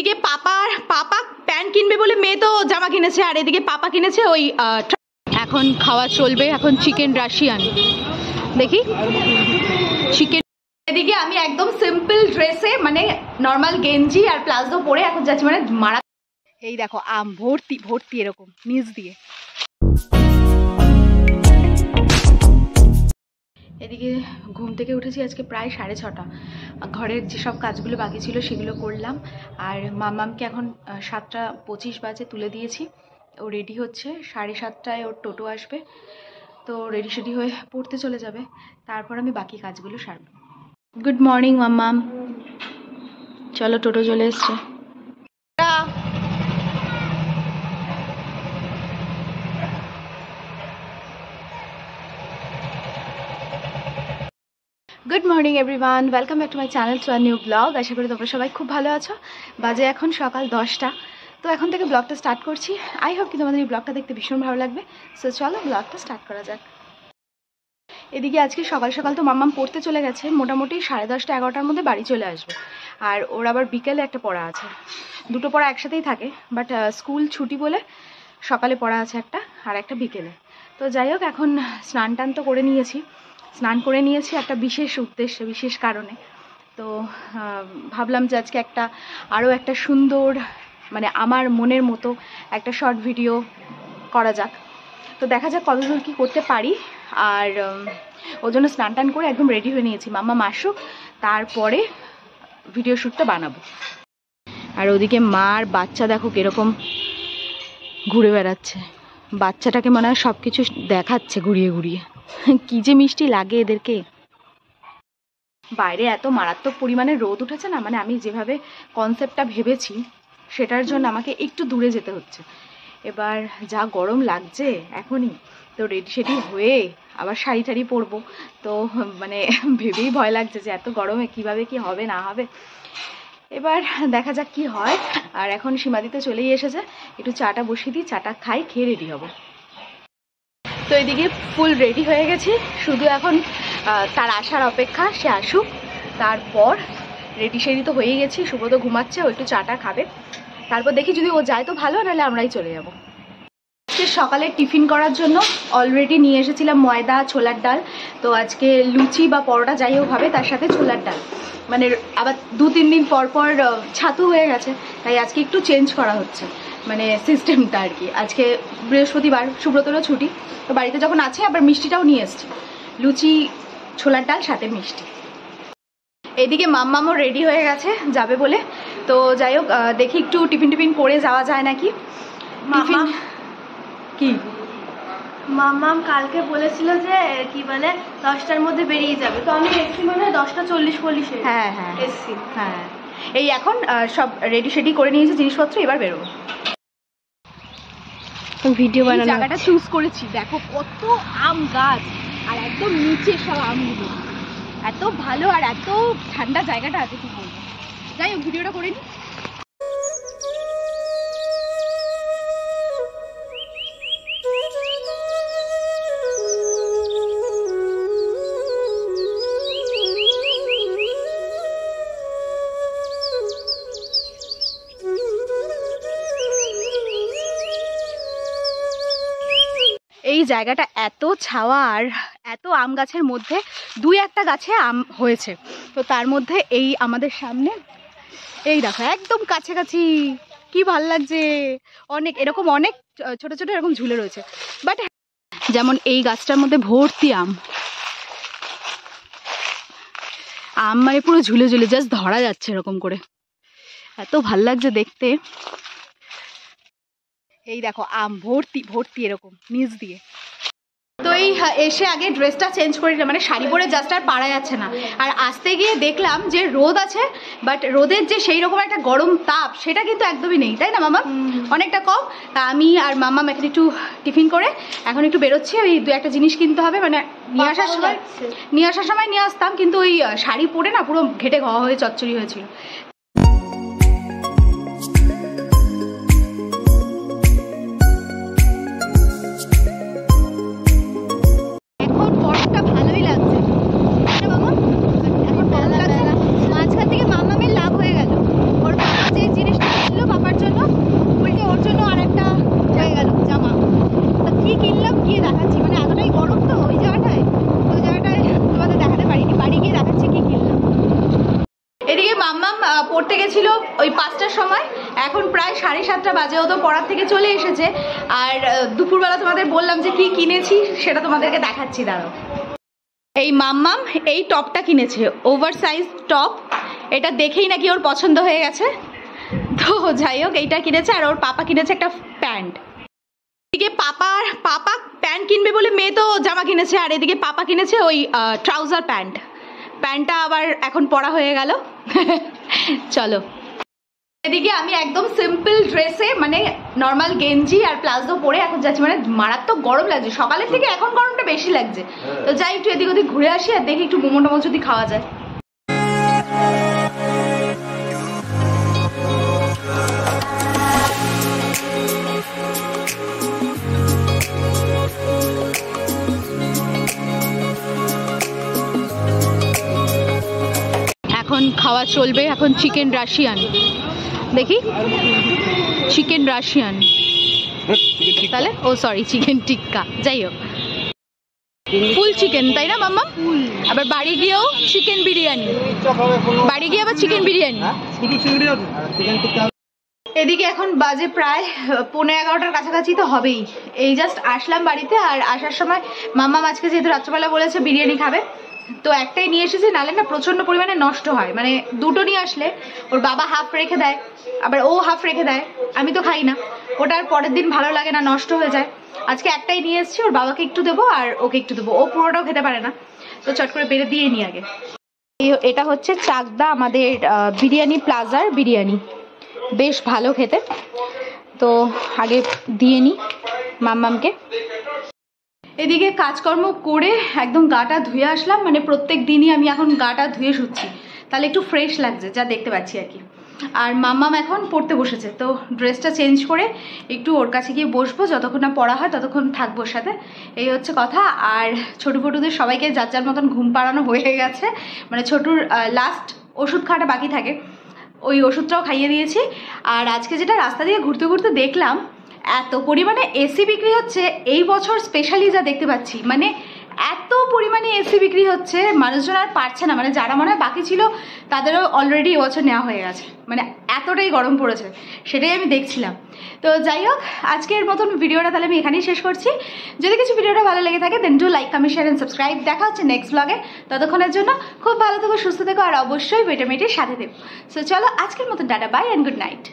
এদিকে পাপা প্যান্ট কিনবে বলে মেয়ে তো জামা কিনেছে, আর এদিকে পাপা কিনেছে ওই এখন খাওয়া চলবে। এখন চিকেন রাশিয়ান, দেখি চিকেন। এদিকে আমি একদম সিম্পল ড্রেসে, মানে নর্মাল গেঞ্জি আর প্লাজো পরে এখন যাচ্ছি, মানে মারা। এই দেখো আম ভর্তি ভর্তি এরকম নিচ দিয়ে। এদিকে ঘুম থেকে উঠেছি আজকে প্রায় 6:30। ঘরের যেসব কাজগুলো বাকি ছিল সেগুলো করলাম, আর মামামকে এখন 7:25 বাজে তুলে দিয়েছি। ও রেডি হচ্ছে, 7:30টায় ওর টোটো আসবে, তো রেডি সেডি হয়ে পড়তে চলে যাবে, তারপর আমি বাকি কাজগুলো সারব। গুড মর্নিং মাম্মাম, চলো টোটো চলে এসছে। Good morning everyone, welcome back to my channel to a new vlog. আশা করি তোমরা সবাই খুব ভালো আছো। বাজে এখন সকাল 10টা, তো এখন থেকে ব্লগটা স্টার্ট করছি। আই হোপ কি তোমাদের এই ব্লগটা দেখতে ভীষণ ভালো লাগবে। সো চলো ব্লগটা স্টার্ট করা যাক। এদিকে আজকে সকাল সকাল তো মাম্মাম পড়তে চলে গেছে, মোটামুটি 10:30 11টার মধ্যে বাড়ি চলে আসবে। আর ওর আবার বিকেলে একটা পড়া আছে, দুটো পড়া একসাথেই থাকে, বাট স্কুল ছুটি বলে সকালে পড়া আছে একটা, আর একটা বিকেলে। তো যাই হোক, এখন স্নান টান তো করে নিয়েছি, স্নান করে নিয়েছি একটা বিশেষ উদ্দেশ্যে, বিশেষ কারণে। তো ভাবলাম যে আজকে আরও একটা সুন্দর, মানে আমার মনের মতো একটা শর্ট ভিডিও করা যাক। তো দেখা যাক কতদূর কী করতে পারি। আর ওই জন্য স্নান টান করে একদম রেডি হয়ে নিয়েছি, মাম্মা আসুক তারপরে ভিডিও শ্যুটটা বানাবো। আর ওদিকে মার বাচ্চা দেখো কীরকম ঘুরে বেড়াচ্ছে, বাচ্চাটাকে মনে হয় সব কিছু দেখাচ্ছে ঘুরিয়ে ঘুরিয়ে। কী যে মিষ্টি লাগে এদেরকে। বাইরে এত মারাত্মক পরিমাণে রোদ উঠেছে না, মানে আমি যেভাবে কনসেপ্টটা ভেবেছি সেটার জন্য আমাকে একটু দূরে যেতে হচ্ছে। এবার যা গরম লাগছে এখনই, তো রেডি সেডি হয়ে আবার শাড়ি টাড়ি পরবো, তো মানে ভেবেই ভয় লাগছে যে এত গরমে কিভাবে কি হবে না হবে। এবার দেখা যাক কি হয়। আর এখন সীমাদিতে চলেই এসেছে, একটু চাটা বসিয়ে দিই, চাটা খাই, খেয়ে রেডি হব। তো এদিকে ফুল রেডি হয়ে গেছি, শুধু এখন তার আসার অপেক্ষা, সে আসুক তারপর রেডি সেডি তো হয়ে গেছি। সুব্রত ঘুমাচ্ছে, ও একটু চাটা খাবে, তারপর দেখি যদি ও যায় তো ভালো, নাহলে আমরাই চলে যাব। আজকে সকালে টিফিন করার জন্য অলরেডি নিয়ে এসেছিলাম ময়দা, ছোলার ডাল। তো আজকে লুচি বা পরোটা যাই হোক হবে, তার সাথে ছোলার ডাল, মানে আবার 2-3 দিন পর পর ছাতু হয়ে গেছে, তাই আজকে একটু চেঞ্জ করা হচ্ছে, মানে সিস্টেমটা আর কি। আজকে বৃহস্পতিবার, সুব্রতরও ছুটি, তো বাড়িতে যখন আছে আবার মিষ্টিটাও নিয়ে এসছি, লুচি ছোলার ডাল সাথে মিষ্টি। এইদিকে মাম্মামও রেডি হয়ে গেছে যাবে বলে, তো যাই হোক দেখি একটু টিফিন টিফিন করে যাওয়া যায় নাকি। টিফিন কি মাম্মাম কালকে বলেছিল যে কি বলে 10টার মধ্যে বেরিয়ে যাবে, তো আমি এসছি মানে 10:40-40। হ্যাঁ হ্যাঁ এসছি। হ্যাঁ, এই এখন সব রেডি সেডি করে নিয়েছি জিনিসপত্র, এবার বেরোবো। ভিডিও বানানো জায়গাটা চুজ করেছি, দেখো কত আম গাছ, আর একদম নিচে সব আমগুলো, এত ভালো আর এত ঠান্ডা জায়গাটা আছে কি বলবো। যাই হোক ভিডিওটা করে নিই। এই জায়গাটা এত ছাওয়া, আর এত আম গাছের মধ্যে 2-1টা গাছে আম হয়েছে, তো তার মধ্যে এই আমাদের সামনে এই দেখো একদম কাছাকাছি, কি ভাল লাগছে। অনেক এরকম অনেক ছোট ছোট এরকম ঝুলে রয়েছে, বাট যেমন এই গাছটার মধ্যে ভর্তি আম, মানে পুরো ঝুলে ঝুলে জাস্ট ধরা যাচ্ছে এরকম করে, এত ভাল লাগছে দেখতে। এই দেখো আম ভর্তি ভর্তি এরকম নিচ দিয়ে। তো এই এসে আগে ড্রেসটা চেঞ্জ করে নিলাম, মানে শাড়ি পরে জাস্ট আর পারা যাচ্ছে না। আর আসতে গিয়ে দেখলাম যে রোদ আছে, বাট রোদের যে সেই রকম একটা গরম তাপ সেটা কিন্তু একদমই নেই, তাই না মামা? অনেকটা কম। তা আমি আর মামা এখন একটু টিফিন করে এখন একটু বেরোচ্ছি, ওই 2-1টা জিনিস কিনতে হবে, মানে নিয়ে আসার সময় নিয়ে আসতাম, কিন্তু ওই শাড়ি পরে না পুরো ঘেটে ঘা হয়ে চচ্চড়ি হয়েছিল। মাঝখান থেকে মামামের লাভ হয়ে গেল, ওর বাবা যে জিনিসটা ওই 5টার সময়, এখন প্রায় 7:30 বাজে। ও তো পড়ার থেকে চলে এসেছে। আর দুপুরবেলা তোমাদের বললাম যে কি কিনেছি সেটা তোমাদেরকে দেখাচ্ছি, দাঁড়াও। এই মাম্মাম এই টপটা কিনেছে, ওভার সাইজ টপ। এটা দেখেই নাকি ওর পছন্দ হয়ে গেছে। তো যাই হোক, এইটা কিনেছে। আর ওর পাপা কিনেছে একটা প্যান্ট। এদিকে পাপা প্যান্ট কিনবে বলে মেয়ে তো জামা কিনেছে, আর এদিকে পাপা কিনেছে ওই ট্রাউজার প্যান্টটা আবার এখন পরা হয়ে গেল। চলো, এদিকে আমি একদম সিম্পল ড্রেসে, মানে নর্মাল গেঞ্জি আর প্লাজো পরে এখন যাচ্ছি। মানে মারাত্মক গরম লাগছে, সকালের থেকে এখন গরমটা বেশি লাগছে। তো যাই একটু এদিক ওদিক ঘুরে আসি, আর দেখি একটু মোমো টোমো যদি খাওয়া যায়। এখন খাওয়া চলবে, এখন চিকেন রাশিয়ান, দেখি চিকেন রাশিয়ান, তাহলে ও সরি চিকেন টিক্কা, যাই হোক ফুল চিকেন, তাই না মাম্মা? আবার বাড়ি গিয়েও চিকেন বিরিয়ানি, বাড়ি গিয়ে আবার চিকেন বিরিয়ানি। এদিকে এখন বাজে প্রায় 11:15 কাছাকাছি তো হবেই। এই জাস্ট আসলাম বাড়িতে, আর আসার সময় মাম্মা আজকে যেহেতু রাত্রবেলা বলেছে বিরিয়ানি খাবে, তো একটাই নিয়ে এসেছি, নাহলে না প্রচন্ড পরিমাণে নষ্ট হয়। মানে দুটো নিয়ে আসলে ওর বাবা হাফ রেখে দেয়, আবার ও হাফ রেখে দেয়, আমি তো খাই না, ওটা আর পরের দিন ভালো লাগে না, নষ্ট হয়ে যায়। আজকে একটাই নিয়ে এসেছি, ওর বাবাকে একটু দেবো আর ওকে একটু দেবো, ও পুরোটাও খেতে পারে না, তো চট করে বেড়ে দিয়ে নিই আগে। এটা হচ্ছে চাকদা আমাদের বিরিয়ানি প্লাজার বিরিয়ানি, বেশ ভালো খেতে। তো আগে দিয়ে নিই মাম্মামকে। এদিকে কাজকর্ম করে একদম গাটা ধুয়ে আসলাম। মানে প্রত্যেক দিনই আমি এখন গাটা ধুয়ে শুচ্ছি, তাহলে একটু ফ্রেশ লাগছে, যা দেখতে পাচ্ছি আর কি। আর মাম্মাম এখন পড়তে বসেছে, তো ড্রেসটা চেঞ্জ করে একটু ওর কাছে গিয়ে বসবো, যতক্ষণ না পড়া হয় ততক্ষণ থাকবো ওর সাথে, এই হচ্ছে কথা। আর ছোটো ফটুদের সবাইকে যার যার মতন ঘুম পাড়ানো হয়ে গেছে। মানে ছোটুর লাস্ট ওষুধ খাওয়াটা বাকি থাকে, ওই ওষুধটাও খাইয়ে দিয়েছি। আর আজকে যেটা রাস্তা দিয়ে ঘুরতে ঘুরতে দেখলাম, এত পরিমাণে এসি বিক্রি হচ্ছে এই বছর, স্পেশালি যা দেখতে পাচ্ছি, মানে এত পরিমাণে এসি বিক্রি হচ্ছে, মানুষজন আর পারছে না। মানে যারা মনে হয় বাকি ছিল তাদেরও অলরেডি এবছর নেওয়া হয়ে গেছে, মানে এতটাই গরম পড়েছে, সেটাই আমি দেখছিলাম। তো যাই হোক, আজকের মতন ভিডিওটা তাহলে আমি এখানেই শেষ করছি। যদি কিছু ভিডিওটা ভালো লেগে থাকে then do like, comment, share and subscribe. দেখা হচ্ছে নেক্সট ব্লগে, ততক্ষণের জন্য খুব ভালো থেকো, সুস্থ থেকো, আর অবশ্যই ভিটামিনের সাথে থেকো। সো চলো আজকের মতো টাটা, বাই অ্যান্ড গুড নাইট।